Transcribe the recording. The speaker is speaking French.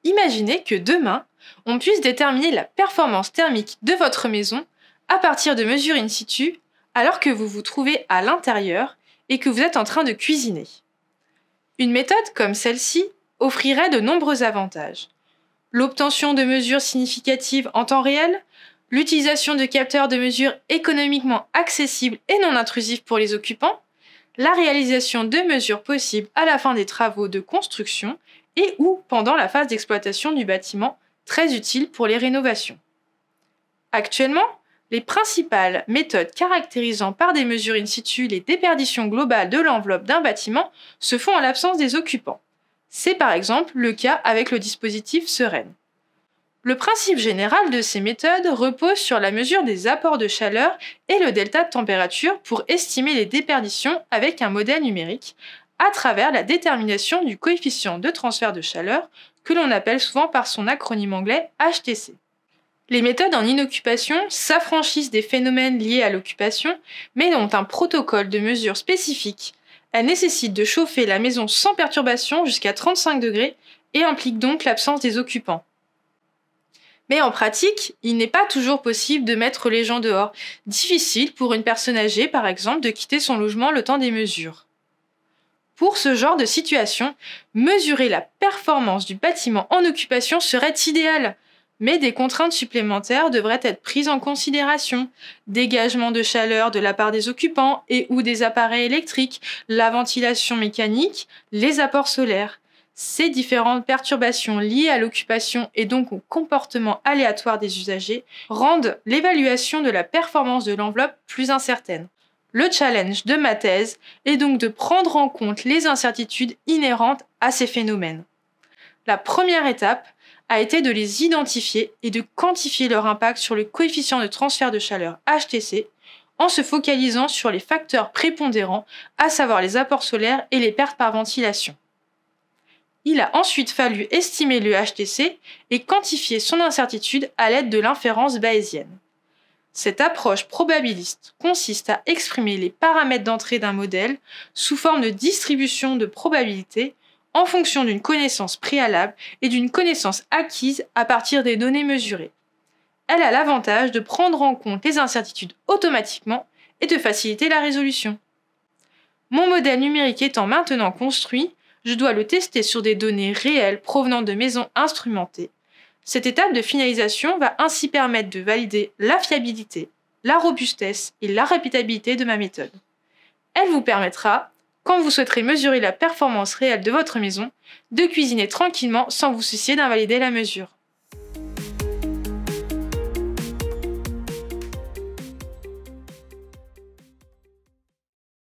Imaginez que demain, on puisse déterminer la performance thermique de votre maison à partir de mesures in situ alors que vous vous trouvez à l'intérieur et que vous êtes en train de cuisiner. Une méthode comme celle-ci offrirait de nombreux avantages. L'obtention de mesures significatives en temps réel, l'utilisation de capteurs de mesure économiquement accessibles et non intrusifs pour les occupants, la réalisation de mesures possibles à la fin des travaux de construction et ou pendant la phase d'exploitation du bâtiment, très utile pour les rénovations. Actuellement, les principales méthodes caractérisant par des mesures in situ les déperditions globales de l'enveloppe d'un bâtiment se font en l'absence des occupants. C'est par exemple le cas avec le dispositif Seren. Le principe général de ces méthodes repose sur la mesure des apports de chaleur et le delta de température pour estimer les déperditions avec un modèle numérique à travers la détermination du coefficient de transfert de chaleur que l'on appelle souvent par son acronyme anglais HTC. Les méthodes en inoccupation s'affranchissent des phénomènes liés à l'occupation, mais ont un protocole de mesure spécifique. Elles nécessitent de chauffer la maison sans perturbation jusqu'à 35 degrés et impliquent donc l'absence des occupants. Mais en pratique, il n'est pas toujours possible de mettre les gens dehors. Difficile pour une personne âgée, par exemple, de quitter son logement le temps des mesures. Pour ce genre de situation, mesurer la performance du bâtiment en occupation serait idéal. Mais des contraintes supplémentaires devraient être prises en considération. Dégagement de chaleur de la part des occupants et ou des appareils électriques, la ventilation mécanique, les apports solaires. Ces différentes perturbations liées à l'occupation et donc au comportement aléatoire des usagers rendent l'évaluation de la performance de l'enveloppe plus incertaine. Le challenge de ma thèse est donc de prendre en compte les incertitudes inhérentes à ces phénomènes. La première étape a été de les identifier et de quantifier leur impact sur le coefficient de transfert de chaleur HTC en se focalisant sur les facteurs prépondérants, à savoir les apports solaires et les pertes par ventilation. Il a ensuite fallu estimer le HTC et quantifier son incertitude à l'aide de l'inférence bayésienne. Cette approche probabiliste consiste à exprimer les paramètres d'entrée d'un modèle sous forme de distribution de probabilité en fonction d'une connaissance préalable et d'une connaissance acquise à partir des données mesurées. Elle a l'avantage de prendre en compte les incertitudes automatiquement et de faciliter la résolution. Mon modèle numérique étant maintenant construit, je dois le tester sur des données réelles provenant de maisons instrumentées. Cette étape de finalisation va ainsi permettre de valider la fiabilité, la robustesse et la répétabilité de ma méthode. Elle vous permettra, quand vous souhaiterez mesurer la performance réelle de votre maison, de cuisiner tranquillement sans vous soucier d'invalider la mesure.